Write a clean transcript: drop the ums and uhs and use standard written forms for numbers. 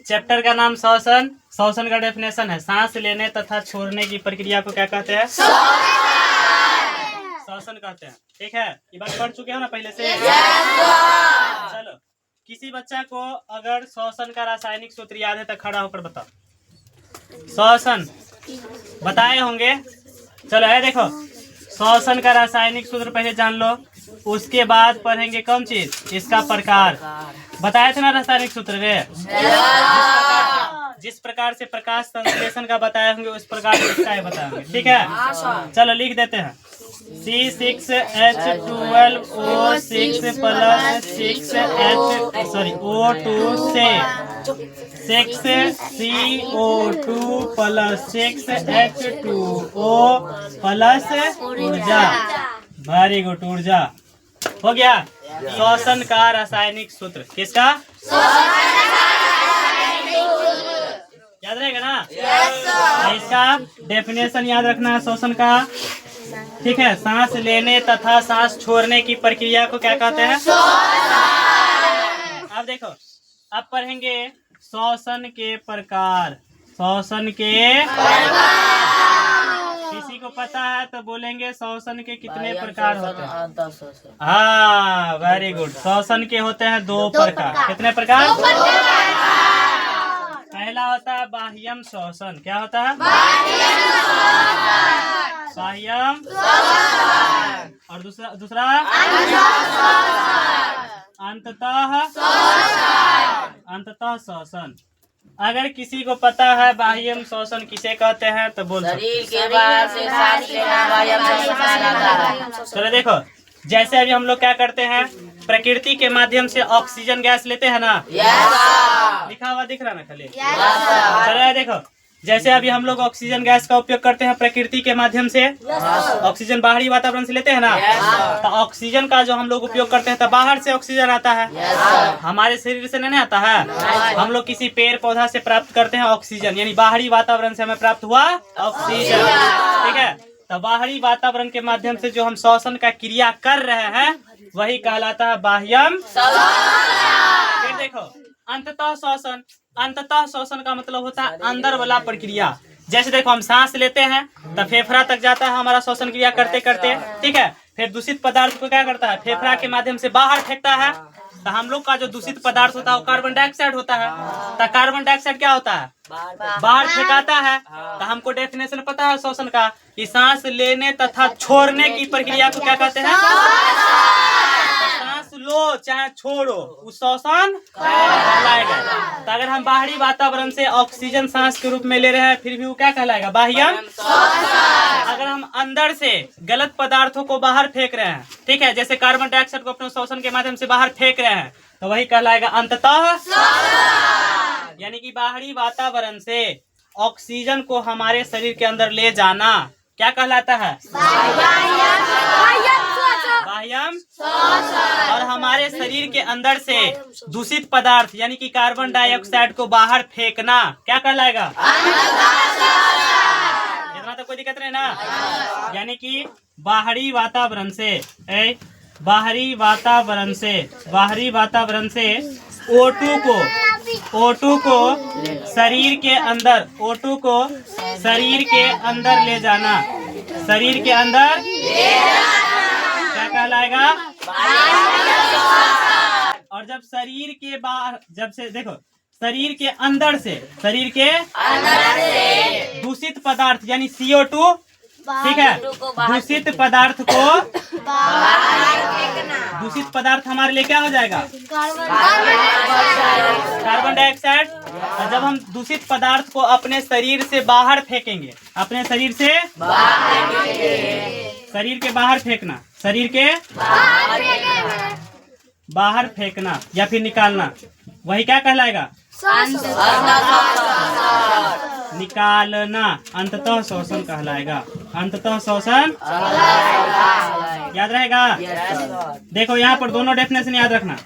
Chapter का नाम श्वसन। श्वसन का डेफिनेशन है सांस लेने तथा छोड़ने की प्रक्रिया को क्या कहते हैं? श्वसन कहते हैं। ठीक है, ये बात पढ़ चुके हो ना पहले से? चलो, किसी बच्चा को अगर श्वसन का रासायनिक सूत्र याद है तो खड़ा होकर बताओ। श्वसन बताए होंगे। चलो है, देखो श्वसन का रासायनिक सूत्र पहले जान लो, उसके बाद पढ़ेंगे कौन चीज? इसका प्रकार। बताए थे ना रासायनिक सूत्र रे? जिस प्रकार से प्रकाश संश्लेषण का बताए होंगे उस प्रकार से इसका ही बताएंगे। ठीक है, चलो लिख देते हैं। C6H12O6 + 6O2 से 6CO2 + 6H2O + ऊर्जा। वेरी गुड, ऊर्जा हो गया। श्वसन का रासायनिक सूत्र किसका? याद रहेगा ना? इसका डेफिनेशन याद रखना है श्वसन का। ठीक है, सांस लेने तथा सांस छोड़ने की प्रक्रिया को क्या कहते हैं? अब देखो, अब पढ़ेंगे श्वसन के प्रकार। श्वसन के किसी को पता है तो बोलेंगे श्वसन के कितने प्रकार होते हैं? हाँ, वेरी गुड। श्वसन के होते हैं 2 प्रकार। कितने प्रकार? पहला होता है बाह्यम श्वसन। क्या होता है? बाह्यम। और दूसरा अंततः श्वसन। अगर किसी को पता है बाह्यम श्वसन किसे कहते हैं तो बोल शरीर के बाहर से सांस लेना बाह्यम श्वसन कहलाता है। चलो देखो, जैसे अभी हम लोग क्या करते हैं, प्रकृति के माध्यम से ऑक्सीजन गैस लेते हैं ना? लिखा हुआ दिख रहा ना खाली? चलो देखो, जैसे अभी हम लोग ऑक्सीजन गैस का उपयोग करते हैं प्रकृति के माध्यम से, ऑक्सीजन बाहरी वातावरण से लेते हैं ना? तो ऑक्सीजन का जो हम लोग उपयोग करते हैं तो बाहर से ऑक्सीजन आता है, हमारे शरीर से नहीं आता है। हम लोग किसी पेड़ पौधा से प्राप्त करते हैं ऑक्सीजन, यानी बाहरी वातावरण से हमें प्राप्त हुआ ऑक्सीजन। ठीक है, तो बाहरी वातावरण के माध्यम से जो हम श्वसन का क्रिया कर रहे हैं वही कहलाता है बाह्यम। फिर देखो अंततः श्वसन। अंततः श्वसन का मतलब होता है अंदर वाला प्रक्रिया। जैसे देखो, हम सांस लेते हैं तो फेफड़ा तक जाता है हमारा श्वसन क्रिया करते करते। ठीक है, फिर दूषित पदार्थ को क्या करता है? फेफड़ा के माध्यम से बाहर फेंकता है। तो हम लोग का जो दूषित पदार्थ होता है वो कार्बन डाइऑक्साइड होता है। तो कार्बन डाइऑक्साइड क्या होता है? बाहर फेंकाता है। तो हमको डेफिनेशन पता है श्वसन का, कि सांस लेने तथा छोड़ने की प्रक्रिया को क्या कहते हैं? सांस लो चाहे छोड़ो, उस श्वसन कहलाएगा। तो अगर हम बाहरी वातावरण से ऑक्सीजन सांस के रूप में ले रहे हैं फिर भी वो क्या कहलाएगा? बाह्यम। अगर हम अंदर से गलत पदार्थों को बाहर फेंक रहे हैं, ठीक है, जैसे कार्बन डाइऑक्साइड को अपने श्वसन के माध्यम से बाहर फेंक रहे हैं, तो वही कहलाएगा अंततः। यानी कि बाहरी वातावरण से ऑक्सीजन को हमारे शरीर के अंदर ले जाना क्या कहलाता है? बाह्यम। और हमारे शरीर के अंदर से दूषित पदार्थ यानी कि कार्बन डाइऑक्साइड को बाहर फेंकना क्या कहलाएगा? इतना तो कोई दिक्कत नहीं ना? यानी कि बाहरी वातावरण से O2 को शरीर के अंदर ले जाना। शरीर के अंदर क्या कहलाएगा? और जब शरीर के बाहर, देखो शरीर के अंदर से दूषित पदार्थ यानी CO2, ठीक है, दूषित पदार्थ हमारे लिए क्या हो जाएगा? Carbon dioxide. और जब हम दूषित पदार्थ को अपने शरीर से बाहर फेंकेंगे, शरीर के बाहर फेंकना या फिर निकालना, वही क्या कहलाएगा? निकालना अंततः श्वसन कहलाएगा। अंततः श्वसन याद रहेगा? देखो यहाँ पर दोनों डेफिनेशन याद रखना।